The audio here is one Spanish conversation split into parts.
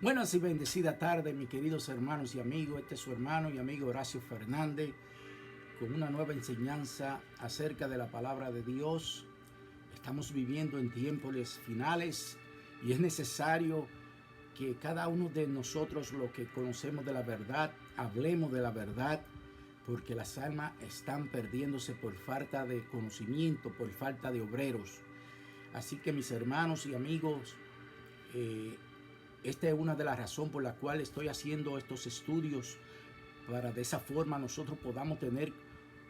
Buenas y bendecida tarde, mis queridos hermanos y amigos. Este es su hermano y amigo Horacio Fernández con una nueva enseñanza acerca de la palabra de Dios. Estamos viviendo en tiempos finales y es necesario que cada uno de nosotros, los que conocemos de la verdad, hablemos de la verdad, porque las almas están perdiéndose por falta de conocimiento, por falta de obreros. Así que, mis hermanos y amigos, esta es una de las razones por la cual estoy haciendo estos estudios, para de esa forma nosotros podamos tener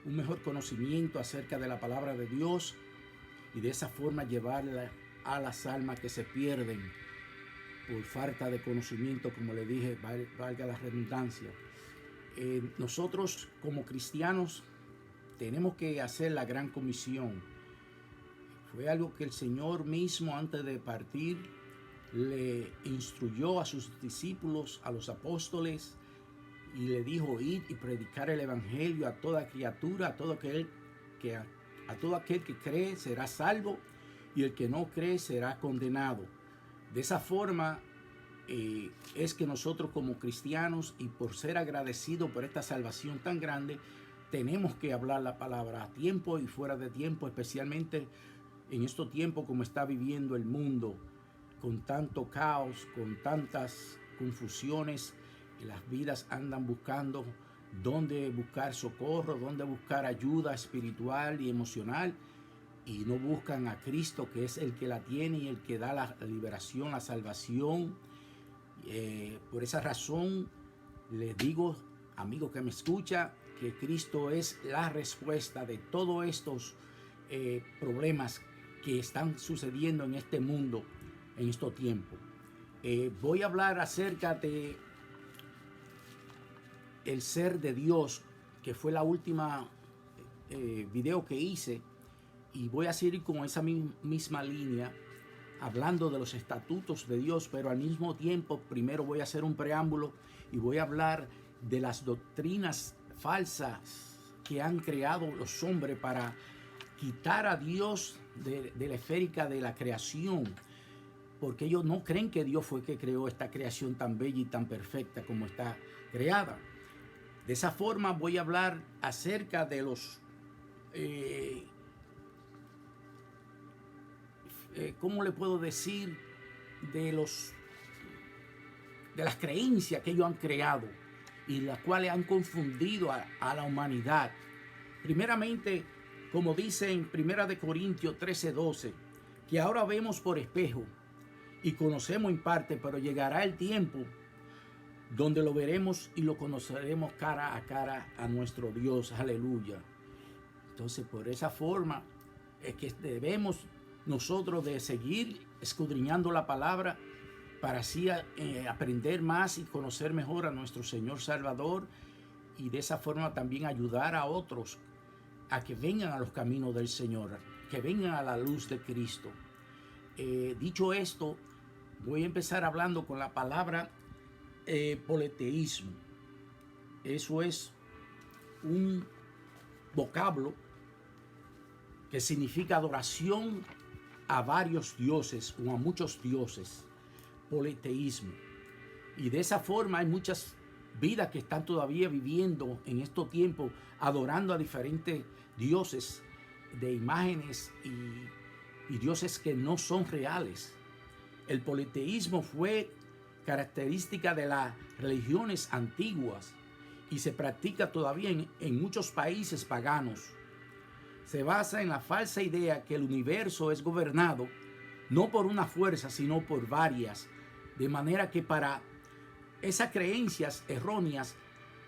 un mejor conocimiento acerca de la palabra de Dios y de esa forma llevarla a las almas que se pierden por falta de conocimiento, como le dije, valga la redundancia. Nosotros como cristianos tenemos que hacer la gran comisión. Fue algo que el Señor mismo, antes de partir, le instruyó a sus discípulos, a los apóstoles, y le dijo: ir y predicar el evangelio a toda criatura, a todo aquel que cree será salvo, y el que no cree será condenado. De esa forma es que nosotros como cristianos, y por ser agradecidos por esta salvación tan grande, tenemos que hablar la palabra a tiempo y fuera de tiempo, especialmente en estos tiempos como está viviendo el mundo, con tanto caos, con tantas confusiones. Las vidas andan buscando dónde buscar socorro, dónde buscar ayuda espiritual y emocional, y no buscan a Cristo, que es el que la tiene y el que da la liberación, la salvación. Por esa razón les digo, amigo que me escucha, que Cristo es la respuesta de todos estos problemas que están sucediendo en este mundo en estos tiempos. Voy a hablar acerca de el ser de Dios, que fue la última video que hice, y voy a seguir con esa misma línea, hablando de los estatutos de Dios, pero al mismo tiempo primero voy a hacer un preámbulo y voy a hablar de las doctrinas falsas que han creado los hombres para quitar a Dios de la esférica de la creación, porque ellos no creen que Dios fue que creó esta creación tan bella y tan perfecta como está creada. De esa forma voy a hablar acerca de los ¿cómo le puedo decir? De las creencias que ellos han creado y las cuales han confundido a la humanidad. Primeramente, como dice en 1 Corintios 13:12, que ahora vemos por espejo y conocemos en parte, pero llegará el tiempo donde lo veremos y lo conoceremos cara a cara a nuestro Dios. Aleluya. Entonces, por esa forma es que debemos nosotros de seguir escudriñando la palabra, para así aprender más y conocer mejor a nuestro Señor Salvador, y de esa forma también ayudar a otros a que vengan a los caminos del Señor, que vengan a la luz de Cristo. Dicho esto, voy a empezar hablando con la palabra politeísmo. Eso es un vocablo que significa adoración a varios dioses o a muchos dioses. Politeísmo. Y de esa forma hay muchas vidas que están todavía viviendo en estos tiempos adorando a diferentes dioses de imágenes y dioses que no son reales. El politeísmo fue característica de las religiones antiguas y se practica todavía en muchos países paganos. Se basa en la falsa idea que el universo es gobernado no por una fuerza, sino por varias, de manera que para esas creencias erróneas,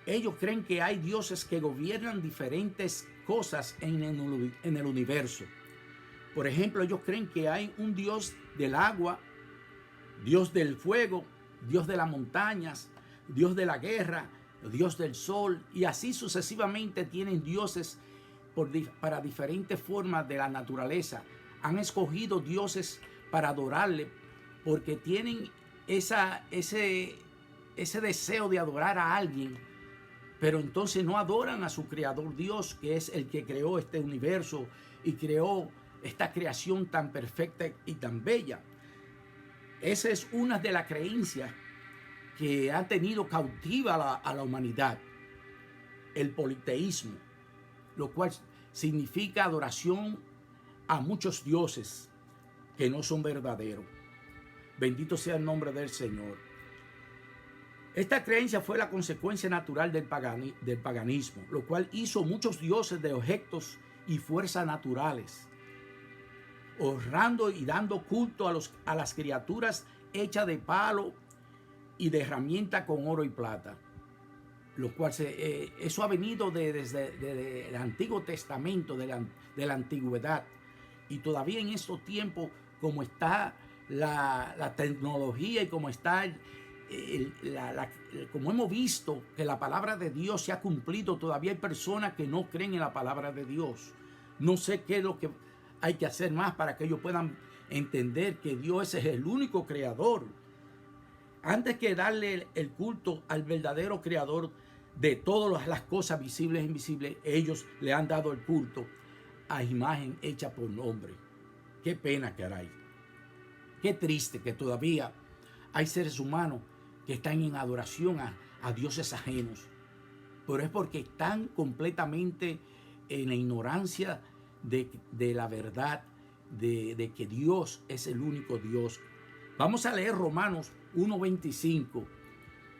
ellos creen que hay dioses que gobiernan diferentes cosas en el universo. Por ejemplo, ellos creen que hay un dios del agua, dios del fuego, dios de las montañas, dios de la guerra, dios del sol, y así sucesivamente tienen dioses para diferentes formas de la naturaleza. Han escogido dioses para adorarle porque tienen ese deseo de adorar a alguien, pero entonces no adoran a su creador Dios, que es el que creó este universo y creó esta creación tan perfecta y tan bella. Esa es una de las creencias que ha tenido cautiva a la humanidad, el politeísmo, lo cual significa adoración a muchos dioses que no son verdaderos. Bendito sea el nombre del Señor. Esta creencia fue la consecuencia natural del paganismo, lo cual hizo muchos dioses de objetos y fuerzas naturales, honrando y dando culto a las criaturas hechas de palo y de herramienta con oro y plata. Lo cual eso ha venido desde el Antiguo Testamento, de la antigüedad. Y todavía en estos tiempos, como está la tecnología y como está como hemos visto que la palabra de Dios se ha cumplido, todavía hay personas que no creen en la palabra de Dios. No sé qué es lo que hay que hacer más para que ellos puedan entender que Dios es el único creador. Antes que darle el culto al verdadero creador de todas las cosas visibles e invisibles, ellos le han dado el culto a imagen hecha por hombre. Qué pena, caray. Qué triste que todavía hay seres humanos que están en adoración a dioses ajenos. Pero es porque están completamente en la ignorancia de la verdad, de que Dios es el único Dios. Vamos a leer Romanos 1:25,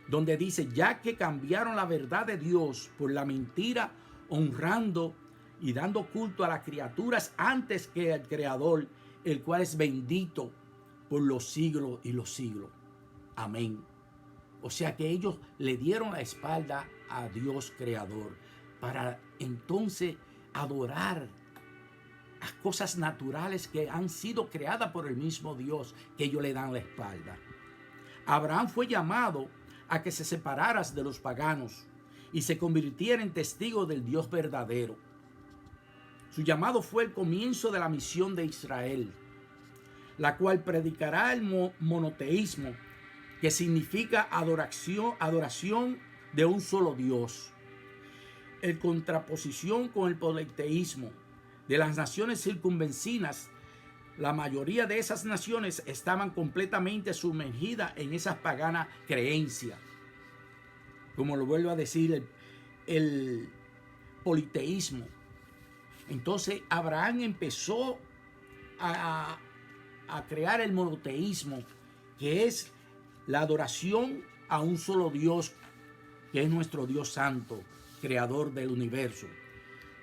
donde dice: ya que cambiaron la verdad de Dios por la mentira, honrando y dando culto a las criaturas antes que al Creador, el cual es bendito por los siglos y los siglos. Amén. O sea que ellos le dieron la espalda a Dios Creador para entonces adorar las cosas naturales que han sido creadas por el mismo Dios, que ellos le dan la espalda. Abraham fue llamado a que se separara de los paganos y se convirtiera en testigo del Dios verdadero. Su llamado fue el comienzo de la misión de Israel, la cual predicará el monoteísmo, que significa adoración de un solo Dios. En contraposición con el politeísmo de las naciones circunvecinas, la mayoría de esas naciones estaban completamente sumergidas en esas paganas creencias. Como lo vuelvo a decir, el politeísmo. Entonces Abraham empezó a crear el monoteísmo, que es la adoración a un solo Dios, que es nuestro Dios santo, creador del universo.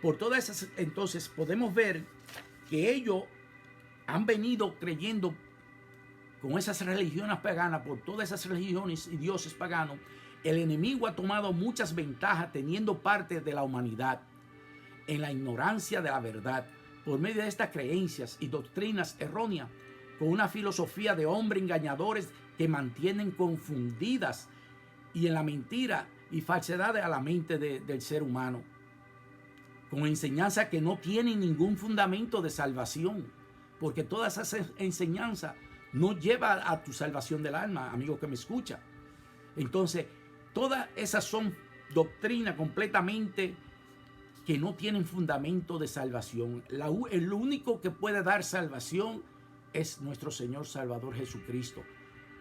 Por todas esas, entonces podemos ver que ellos han venido creyendo con esas religiones paganas, por todas esas religiones y dioses paganos. El enemigo ha tomado muchas ventajas teniendo parte de la humanidad en la ignorancia de la verdad por medio de estas creencias y doctrinas erróneas, con una filosofía de hombres engañadores que mantienen confundidas y en la mentira y falsedad a la mente del ser humano, con enseñanzas que no tienen ningún fundamento de salvación, porque toda esa enseñanza no lleva a tu salvación del alma, amigo que me escucha. Entonces, todas esas son doctrinas completamente que no tienen fundamento de salvación. El único que puede dar salvación es nuestro Señor Salvador Jesucristo,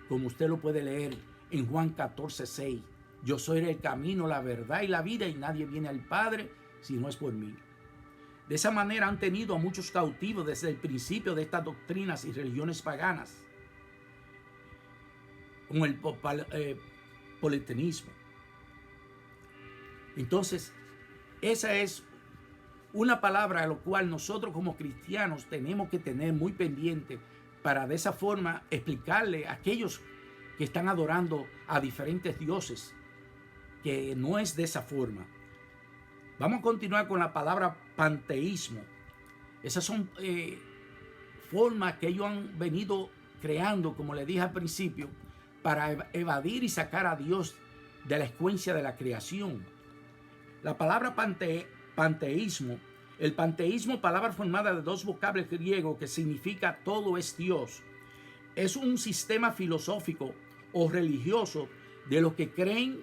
como usted lo puede leer en Juan 14:6. Yo soy el camino, la verdad y la vida, y nadie viene al Padre si no es por mí. De esa manera han tenido a muchos cautivos desde el principio de estas doctrinas y religiones paganas, con el politeísmo. Entonces, esa es una palabra a la cual nosotros como cristianos tenemos que tener muy pendiente, para de esa forma explicarle a aquellos que están adorando a diferentes dioses que no es de esa forma. Vamos a continuar con la palabra panteísmo. Esas son formas que ellos han venido creando, como le dije al principio, para evadir y sacar a Dios de la secuencia de la creación. La palabra panteísmo, el panteísmo, palabra formada de dos vocablos griegos que significa todo es Dios, es un sistema filosófico o religioso de los que creen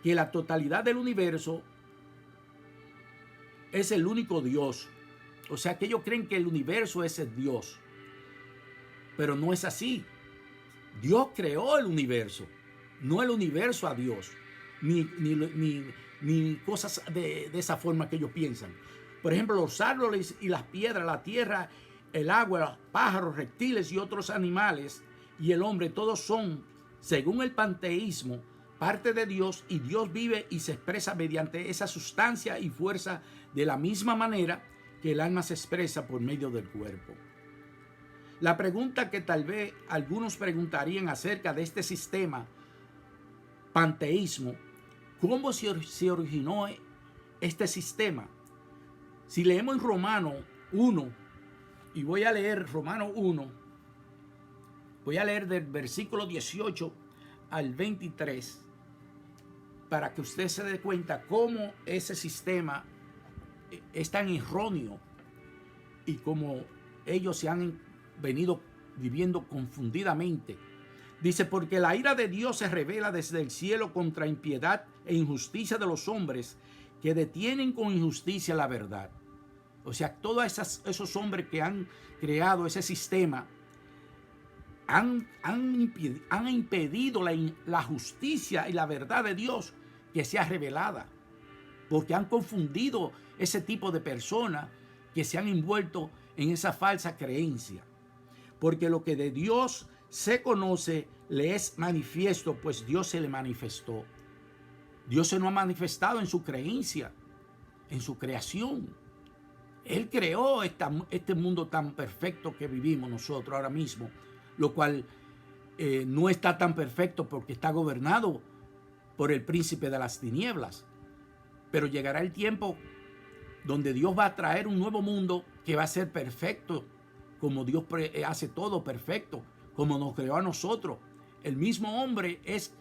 que la totalidad del universo es el único Dios. O sea, que ellos creen que el universo es el Dios, pero no es así. Dios creó el universo, no el universo a Dios, ni cosas de esa forma que ellos piensan. Por ejemplo, los árboles y las piedras, la tierra, el agua, los pájaros, reptiles y otros animales, y el hombre, todos son, según el panteísmo, parte de Dios, y Dios vive y se expresa mediante esa sustancia y fuerza de la misma manera que el alma se expresa por medio del cuerpo. La pregunta que tal vez algunos preguntarían acerca de este sistema panteísmo, ¿cómo se originó este sistema? Si leemos en Romano 1, y voy a leer Romano 1, voy a leer del versículo 18 al 23, para que usted se dé cuenta cómo ese sistema es tan erróneo y cómo ellos se han venido viviendo confundidamente. Dice, porque la ira de Dios se revela desde el cielo contra impiedad e injusticia de los hombres que detienen con injusticia la verdad. O sea, todos esos hombres que han creado ese sistema han impedido la justicia y la verdad de Dios que sea revelada, porque han confundido ese tipo de personas que se han envuelto en esa falsa creencia. Porque lo que de Dios se conoce le es manifiesto, pues Dios se le manifestó. Dios se nos ha manifestado en su creencia, en su creación. Él creó este mundo tan perfecto que vivimos nosotros ahora mismo, lo cual no está tan perfecto porque está gobernado por el príncipe de las tinieblas. Pero llegará el tiempo donde Dios va a traer un nuevo mundo que va a ser perfecto, como Dios hace todo perfecto, como nos creó a nosotros. El mismo hombre es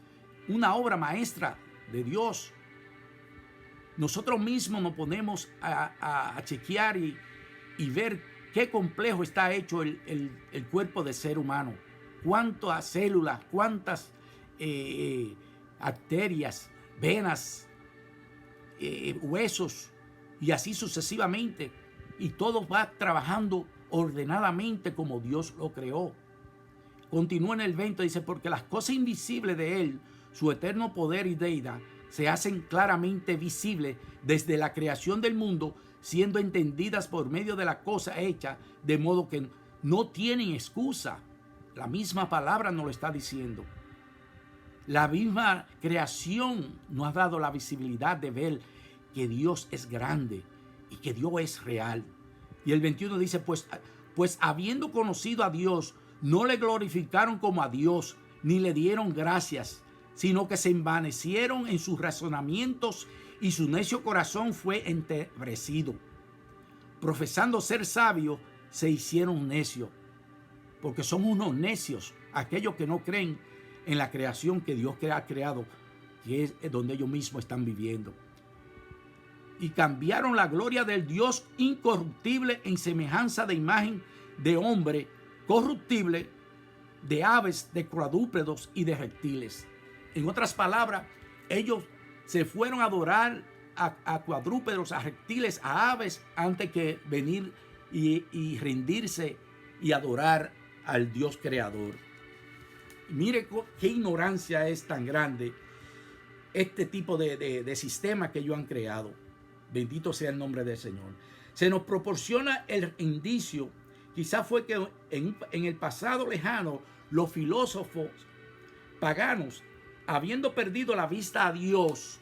una obra maestra de Dios. Nosotros mismos nos ponemos a chequear y ver qué complejo está hecho el cuerpo del ser humano. Cuántas células, cuántas arterias, venas, huesos y así sucesivamente. Y todo va trabajando ordenadamente como Dios lo creó. Continúa en el 20, dice, porque las cosas invisibles de Él, su eterno poder y deidad, se hacen claramente visibles desde la creación del mundo, siendo entendidas por medio de la cosa hecha, de modo que no tienen excusa. La misma palabra nos lo está diciendo. La misma creación nos ha dado la visibilidad de ver que Dios es grande y que Dios es real. Y el 21 dice, pues habiendo conocido a Dios, no le glorificaron como a Dios, ni le dieron gracias, sino que se envanecieron en sus razonamientos y su necio corazón fue entenebrecido. Profesando ser sabios, se hicieron necios, porque son unos necios aquellos que no creen en la creación que Dios ha creado, que es donde ellos mismos están viviendo. Y cambiaron la gloria del Dios incorruptible en semejanza de imagen de hombre corruptible, de aves, de cuadrúpedos y de reptiles. En otras palabras, ellos se fueron a adorar a cuadrúpedos, a reptiles, a aves, antes que venir y rendirse y adorar al Dios creador. Mire qué ignorancia es tan grande este tipo de sistema que ellos han creado. Bendito sea el nombre del Señor. Se nos proporciona el indicio, quizás fue que en el pasado lejano los filósofos paganos, habiendo perdido la vista a Dios,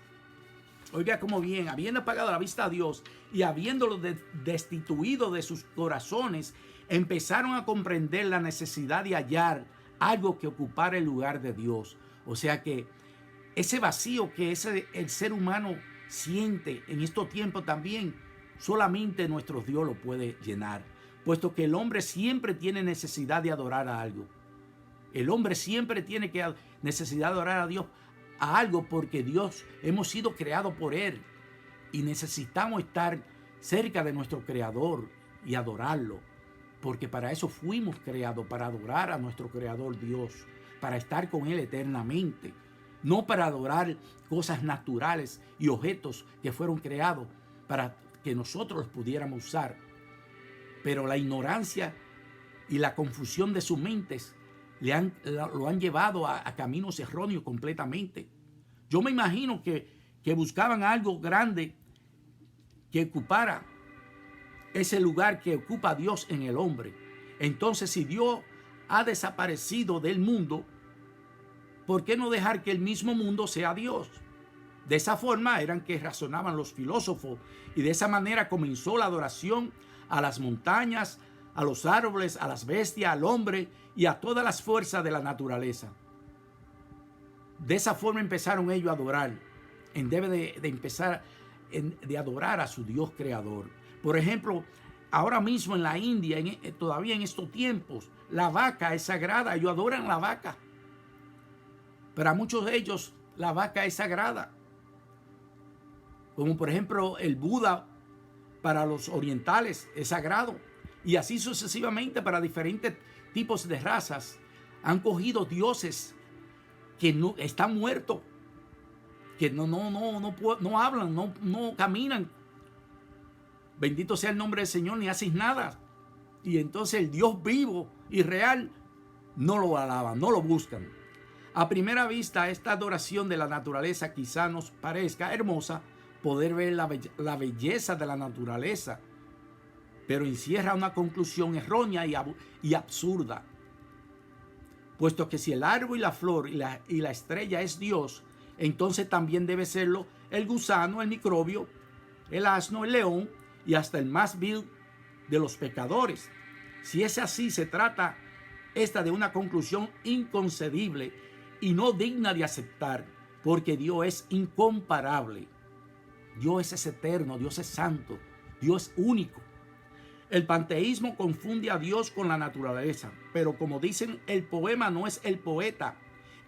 oiga como bien, habiendo apagado la vista a Dios y habiéndolo destituido de sus corazones, empezaron a comprender la necesidad de hallar algo que ocupara el lugar de Dios. O sea que ese vacío que el ser humano siente en estos tiempos también, solamente nuestro Dios lo puede llenar, puesto que el hombre siempre tiene necesidad de adorar a algo. El hombre siempre tiene necesidad de adorar a Dios, a algo, porque Dios hemos sido creados por Él y necesitamos estar cerca de nuestro Creador y adorarlo, porque para eso fuimos creados, para adorar a nuestro Creador Dios, para estar con Él eternamente, no para adorar cosas naturales y objetos que fueron creados para que nosotros los pudiéramos usar. Pero la ignorancia y la confusión de sus mentes lo han llevado a caminos erróneos completamente. Yo me imagino que buscaban algo grande que ocupara ese lugar que ocupa Dios en el hombre. Entonces, si Dios ha desaparecido del mundo, ¿por qué no dejar que el mismo mundo sea Dios? De esa forma eran que razonaban los filósofos, y de esa manera comenzó la adoración a las montañas, a los árboles, a las bestias, al hombre y a todas las fuerzas de la naturaleza. De esa forma empezaron ellos a adorar, en vez de empezar de adorar a su Dios creador. Por ejemplo, ahora mismo en la India, todavía en estos tiempos, la vaca es sagrada, ellos adoran la vaca. Para muchos de ellos, la vaca es sagrada. Como por ejemplo, el Buda para los orientales es sagrado. Y así sucesivamente para diferentes tipos de razas. Han cogido dioses que no están muertos, que no hablan, no caminan. Bendito sea el nombre del Señor, ni hacen nada. Y entonces el Dios vivo y real no lo alaban, no lo buscan. A primera vista, esta adoración de la naturaleza quizá nos parezca hermosa, poder ver la belleza de la naturaleza, pero encierra una conclusión errónea y absurda. Puesto que si el árbol y la flor y la estrella es Dios, entonces también debe serlo el gusano, el microbio, el asno, el león y hasta el más vil de los pecadores. Si es así, se trata esta de una conclusión inconcebible y no digna de aceptar, porque Dios es incomparable. Dios es eterno, Dios es santo, Dios es único. El panteísmo confunde a Dios con la naturaleza, pero como dicen, el poema no es el poeta,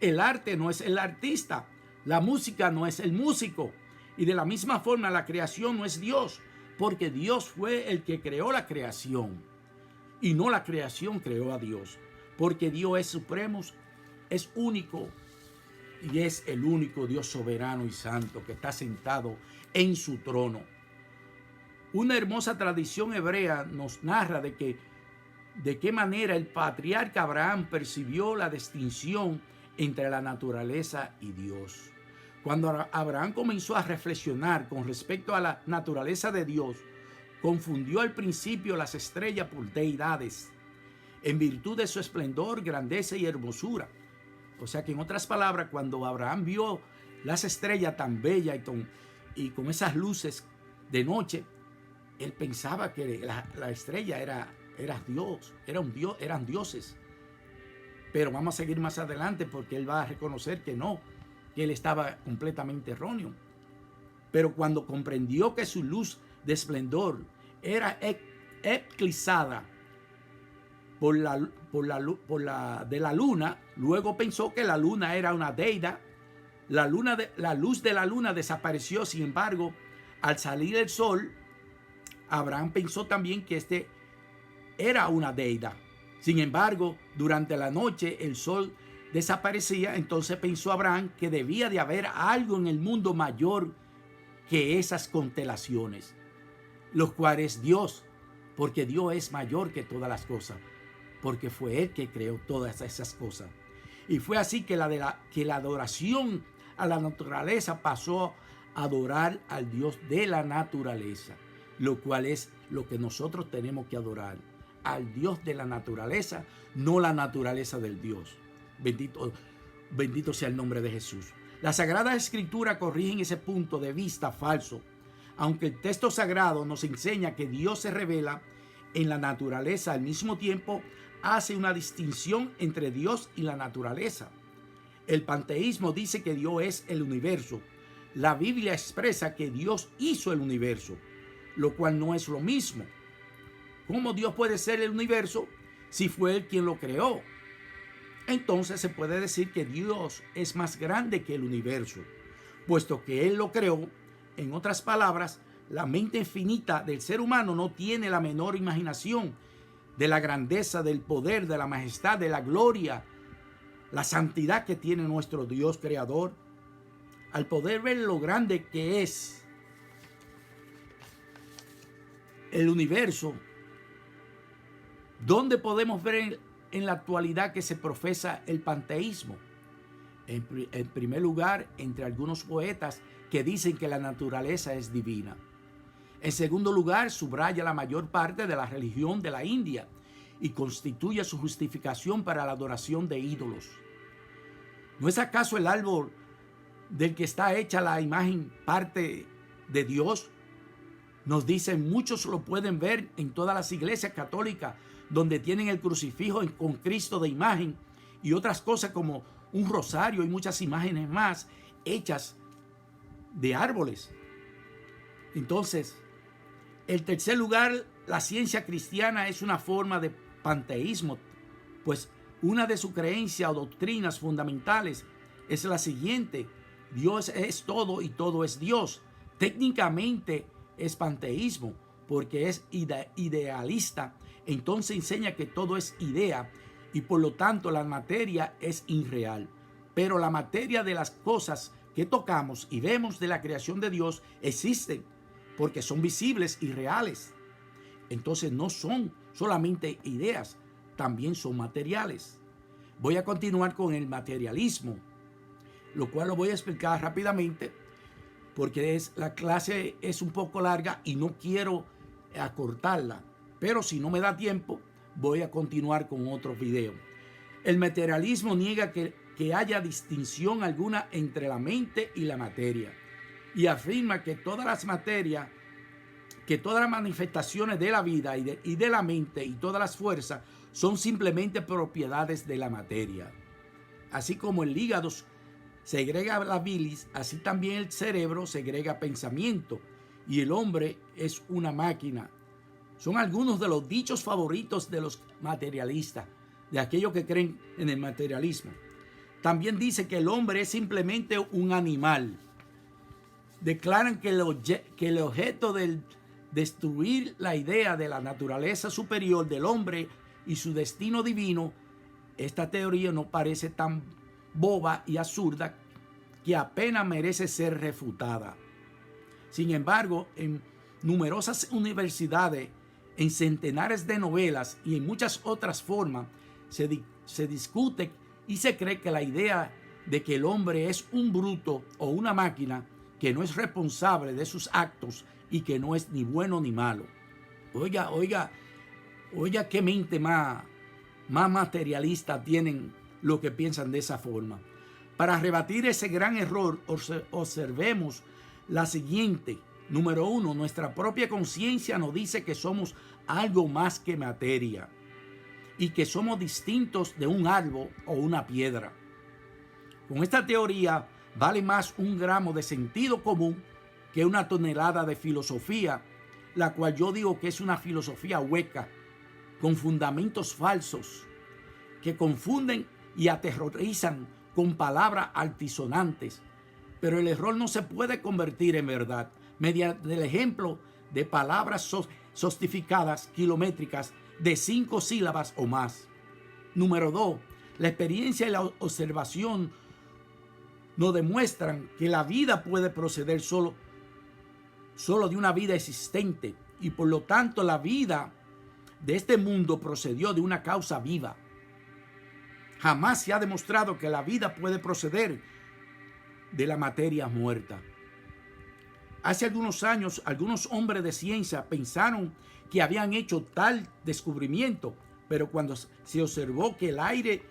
el arte no es el artista, la música no es el músico, y de la misma forma la creación no es Dios, porque Dios fue el que creó la creación, y no la creación creó a Dios, porque Dios es supremo, es único, y es el único Dios soberano y santo que está sentado en su trono. Una hermosa tradición hebrea nos narra de qué manera el patriarca Abraham percibió la distinción entre la naturaleza y Dios. Cuando Abraham comenzó a reflexionar con respecto a la naturaleza de Dios, confundió al principio las estrellas por deidades, en virtud de su esplendor, grandeza y hermosura. O sea que en otras palabras, cuando Abraham vio las estrellas tan bellas y con esas luces de noche, él pensaba que la estrella era Dios, eran dioses. Pero vamos a seguir más adelante porque él va a reconocer que no, que él estaba completamente erróneo. Pero cuando comprendió que su luz de esplendor era eclipsada por la de la luna, luego pensó que la luna era una deidad. La luz de la luna desapareció, sin embargo, al salir el sol, Abraham pensó también que este era una deidad. Sin embargo, durante la noche el sol desaparecía, entonces pensó Abraham que debía de haber algo en el mundo mayor que esas constelaciones, los cuales es Dios, porque Dios es mayor que todas las cosas, porque fue Él que creó todas esas cosas. Y fue así que la adoración a la naturaleza pasó a adorar al Dios de la naturaleza, lo cual es lo que nosotros tenemos que adorar, al Dios de la naturaleza, no la naturaleza del Dios. Bendito sea el nombre de Jesús. La Sagrada Escritura corrige ese punto de vista falso, aunque el texto sagrado nos enseña que Dios se revela en la naturaleza, al mismo tiempo hace una distinción entre Dios y la naturaleza. El panteísmo dice que Dios es el universo. La Biblia expresa que Dios hizo el universo, lo cual no es lo mismo. ¿Cómo Dios puede ser el universo si fue Él quien lo creó? Entonces se puede decir que Dios es más grande que el universo, puesto que Él lo creó. En otras palabras, la mente infinita del ser humano no tiene la menor imaginación de la grandeza, del poder, de la majestad, de la gloria, la santidad que tiene nuestro Dios creador. Al poder ver lo grande que es el universo, ¿dónde podemos ver en la actualidad que se profesa el panteísmo? En primer lugar, entre algunos poetas que dicen que la naturaleza es divina. En segundo lugar, subraya la mayor parte de la religión de la India y constituye su justificación para la adoración de ídolos. ¿No es acaso el árbol del que está hecha la imagen parte de Dios? Nos dicen, muchos lo pueden ver en todas las iglesias católicas donde tienen el crucifijo con Cristo de imagen y otras cosas como un rosario y muchas imágenes más hechas de árboles. Entonces, en tercer lugar, la ciencia cristiana es una forma de panteísmo, pues una de sus creencias o doctrinas fundamentales es la siguiente: Dios es todo y todo es Dios. Técnicamente es panteísmo porque es idealista, entonces enseña que todo es idea y por lo tanto la materia es irreal. Pero la materia de las cosas que tocamos y vemos de la creación de Dios existen porque son visibles y reales. Entonces no son solamente ideas, también son materiales. Voy a continuar con el materialismo, lo cual lo voy a explicar rápidamente porque la clase es un poco larga y no quiero acortarla. Pero si no me da tiempo, voy a continuar con otro video. El materialismo niega que haya distinción alguna entre la mente y la materia y afirma que todas las materias, que todas las manifestaciones de la vida y de la mente y todas las fuerzas son simplemente propiedades de la materia. Así como el hígado segrega la bilis, así también el cerebro segrega pensamiento y el hombre es una máquina. Son algunos de los dichos favoritos de los materialistas, de aquellos que creen en el materialismo. También dice que el hombre es simplemente un animal. Declaran que el objeto del destruir la idea de la naturaleza superior del hombre y su destino divino, esta teoría no parece tan boba y absurda que apenas merece ser refutada. Sin embargo, en numerosas universidades, en centenares de novelas y en muchas otras formas, se discute y se cree que la idea de que el hombre es un bruto o una máquina que no es responsable de sus actos y que no es ni bueno ni malo. Oiga qué mente más materialista tienen los que piensan de esa forma. Para rebatir ese gran error, observemos la siguiente. Número 1, nuestra propia conciencia nos dice que somos algo más que materia y que somos distintos de un árbol o una piedra. Con esta teoría vale más un gramo de sentido común que una tonelada de filosofía, la cual yo digo que es una filosofía hueca, con fundamentos falsos, que confunden y aterrorizan con palabras altisonantes. Pero el error no se puede convertir en verdad mediante el ejemplo de palabras sofisticadas, kilométricas, de 5 sílabas o más. Número 2, la experiencia y la observación nos demuestran que la vida puede proceder solo de una vida existente y por lo tanto la vida de este mundo procedió de una causa viva. Jamás se ha demostrado que la vida puede proceder de la materia muerta. Hace algunos años, algunos hombres de ciencia pensaron que habían hecho tal descubrimiento, pero cuando se observó que el aire,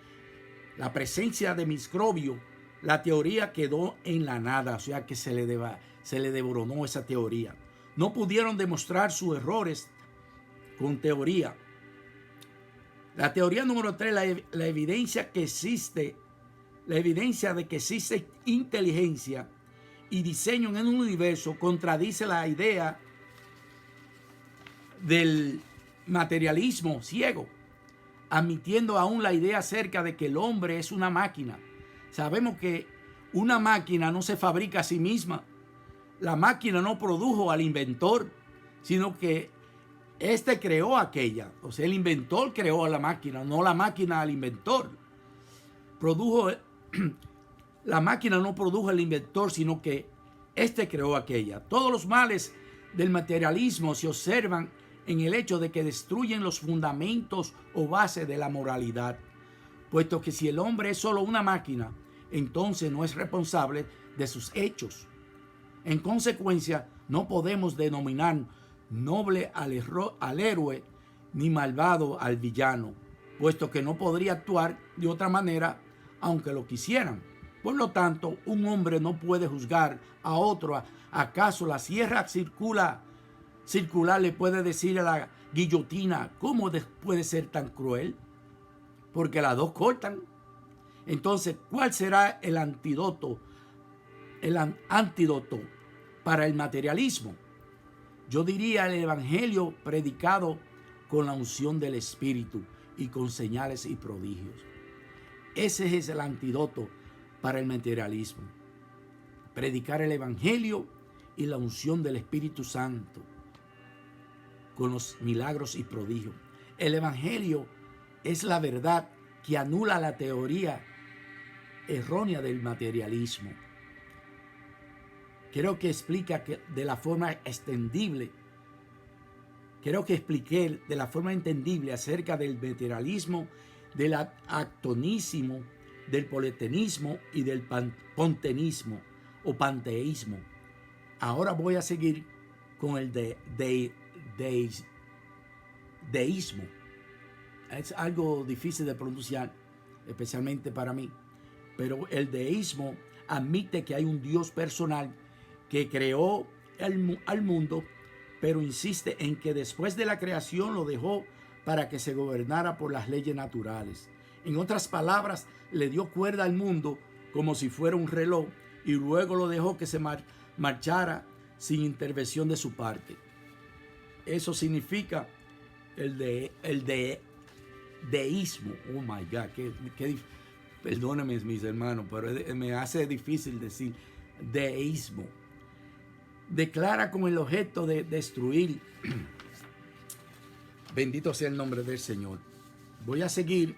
la presencia de microbios, la teoría quedó en la nada, o sea que se le desmoronó esa teoría. No pudieron demostrar sus errores con teoría. La teoría número 3, la evidencia de que existe inteligencia y diseño en un universo, contradice la idea del materialismo ciego, admitiendo aún la idea acerca de que el hombre es una máquina. Sabemos que una máquina no se fabrica a sí misma. La máquina no produjo al inventor, sino que éste creó aquella. O sea, el inventor creó a la máquina, no la máquina al inventor. La máquina no produjo al inventor, sino que éste creó aquella. Todos los males del materialismo se observan en el hecho de que destruyen los fundamentos o bases de la moralidad, puesto que si el hombre es solo una máquina, entonces no es responsable de sus hechos. En consecuencia, no podemos denominar noble al héroe ni malvado al villano, puesto que no podría actuar de otra manera aunque lo quisieran. Por lo tanto, un hombre no puede juzgar a otro. ¿Acaso la sierra circular le puede decir a la guillotina cómo puede ser tan cruel? Porque las dos cortan. Entonces, ¿cuál será el antídoto para el materialismo? Yo diría el evangelio predicado con la unción del Espíritu y con señales y prodigios. Ese es el antídoto para el materialismo. Predicar el evangelio y la unción del Espíritu Santo con los milagros y prodigios. El evangelio es la verdad que anula la teoría errónea del materialismo. Creo que explica que de la forma extendible, expliqué de la forma entendible acerca del materialismo, del actonismo, del politeísmo y del ponteísmo o panteísmo. Ahora voy a seguir con el deísmo. Es algo difícil de pronunciar, especialmente para mí, pero el deísmo admite que hay un Dios personal que creó al mundo, pero insiste en que después de la creación lo dejó para que se gobernara por las leyes naturales. En otras palabras, le dio cuerda al mundo como si fuera un reloj y luego lo dejó que se marchara sin intervención de su parte. Eso significa el deísmo. Oh my God, perdónenme mis hermanos, pero me hace difícil decir deísmo. Declara con el objeto de destruir. Bendito sea el nombre del Señor. Voy a seguir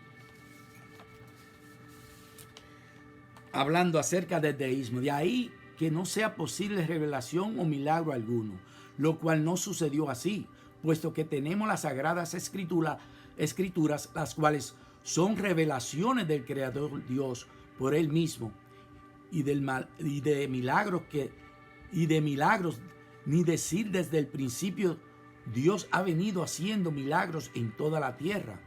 hablando acerca del deísmo. De ahí que no sea posible revelación o milagro alguno, lo cual no sucedió así, puesto que tenemos las sagradas escrituras, las cuales son revelaciones del Creador Dios por Él mismo, y de milagros, ni decir desde el principio, Dios ha venido haciendo milagros en toda la tierra.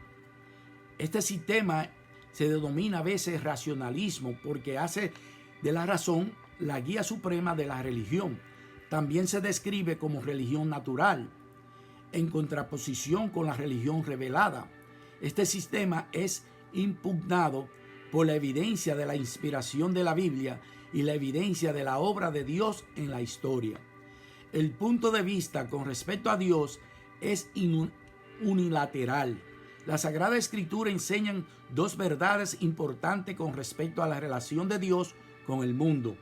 Este sistema se denomina a veces racionalismo porque hace de la razón la guía suprema de la religión. También se describe como religión natural, en contraposición con la religión revelada. Este sistema es impugnado por la evidencia de la inspiración de la Biblia y la evidencia de la obra de Dios en la historia. El punto de vista con respecto a Dios es unilateral. La Sagrada Escritura enseña dos verdades importantes con respecto a la relación de Dios con el mundo.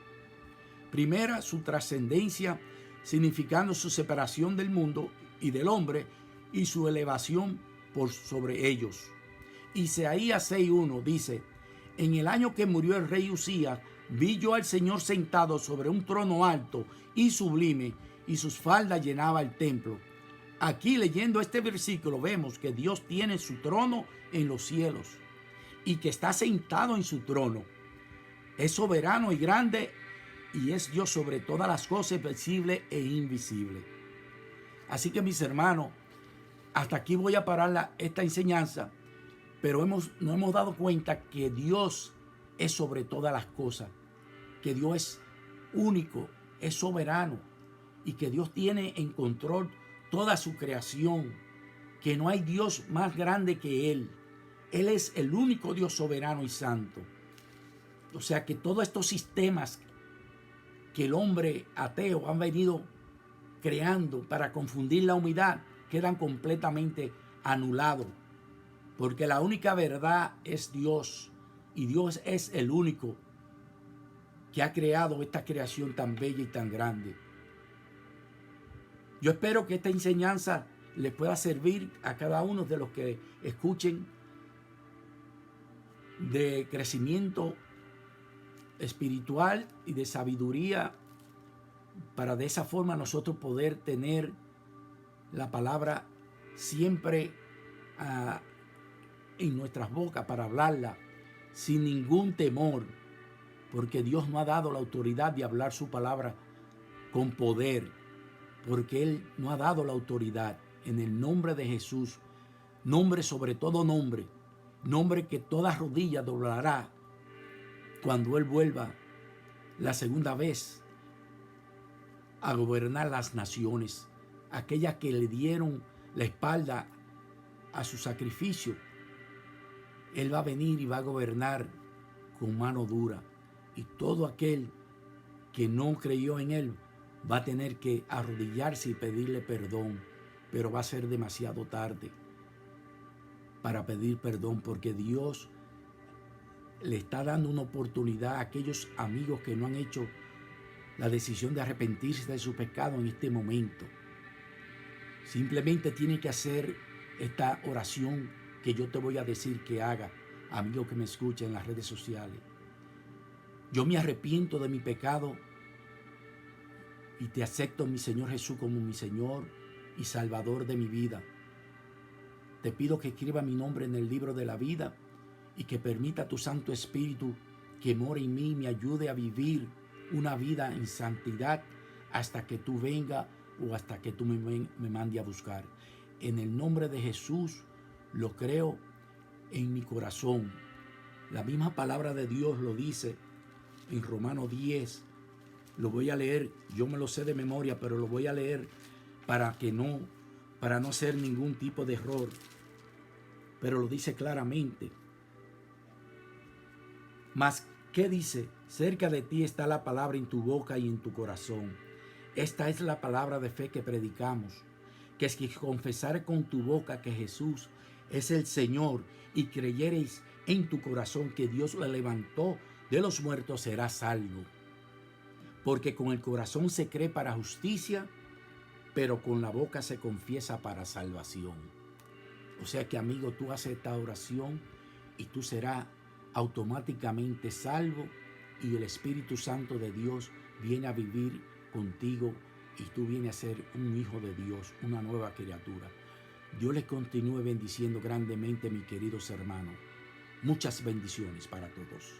Primera, su trascendencia, significando su separación del mundo y del hombre y su elevación por sobre ellos. Isaías 6:1 dice: en el año que murió el rey Usías, vi yo al Señor sentado sobre un trono alto y sublime, y sus faldas llenaban el templo. Aquí, leyendo este versículo, vemos que Dios tiene su trono en los cielos y que está sentado en su trono. Es soberano y grande y es Dios sobre todas las cosas visibles e invisibles. Así que, mis hermanos, hasta aquí voy a parar esta enseñanza, pero nos hemos dado cuenta que Dios es sobre todas las cosas, que Dios es único, es soberano y que Dios tiene en control toda su creación, que no hay Dios más grande que Él. Él es el único Dios soberano y santo. O sea que todos estos sistemas que el hombre ateo han venido creando para confundir la humanidad quedan completamente anulados, porque la única verdad es Dios y Dios es el único que ha creado esta creación tan bella y tan grande. Yo espero que esta enseñanza les pueda servir a cada uno de los que escuchen, de crecimiento espiritual y de sabiduría, para de esa forma nosotros poder tener la palabra siempre en nuestras bocas para hablarla sin ningún temor, porque Dios nos ha dado la autoridad de hablar su palabra con poder, porque Él nos ha dado la autoridad en el nombre de Jesús, nombre sobre todo nombre, nombre que toda rodilla doblará cuando Él vuelva la segunda vez a gobernar las naciones, aquellas que le dieron la espalda a su sacrificio. Él va a venir y va a gobernar con mano dura, y todo aquel que no creyó en Él va a tener que arrodillarse y pedirle perdón, pero va a ser demasiado tarde para pedir perdón, porque Dios le está dando una oportunidad a aquellos amigos que no han hecho la decisión de arrepentirse de su pecado en este momento. Simplemente tiene que hacer esta oración que yo te voy a decir que haga, amigo que me escucha en las redes sociales. Yo me arrepiento de mi pecado y te acepto, mi Señor Jesús, como mi Señor y Salvador de mi vida. Te pido que escriba mi nombre en el libro de la vida y que permita a tu Santo Espíritu que more en mí y me ayude a vivir una vida en santidad hasta que tú vengas o hasta que tú me mandes a buscar. En el nombre de Jesús lo creo en mi corazón. La misma palabra de Dios lo dice en Romanos 10. Lo voy a leer, yo me lo sé de memoria, pero lo voy a leer para no hacer ningún tipo de error. Pero lo dice claramente. Mas, ¿qué dice? Cerca de ti está la palabra en tu boca y en tu corazón. Esta es la palabra de fe que predicamos, que si confesares con tu boca que Jesús es el Señor y creyereis en tu corazón que Dios le levantó de los muertos, serás salvo. Porque con el corazón se cree para justicia, pero con la boca se confiesa para salvación. O sea que, amigo, tú haces esta oración y tú serás automáticamente salvo, y el Espíritu Santo de Dios viene a vivir contigo y tú vienes a ser un hijo de Dios, una nueva criatura. Dios les continúe bendiciendo grandemente, mis queridos hermanos. Muchas bendiciones para todos.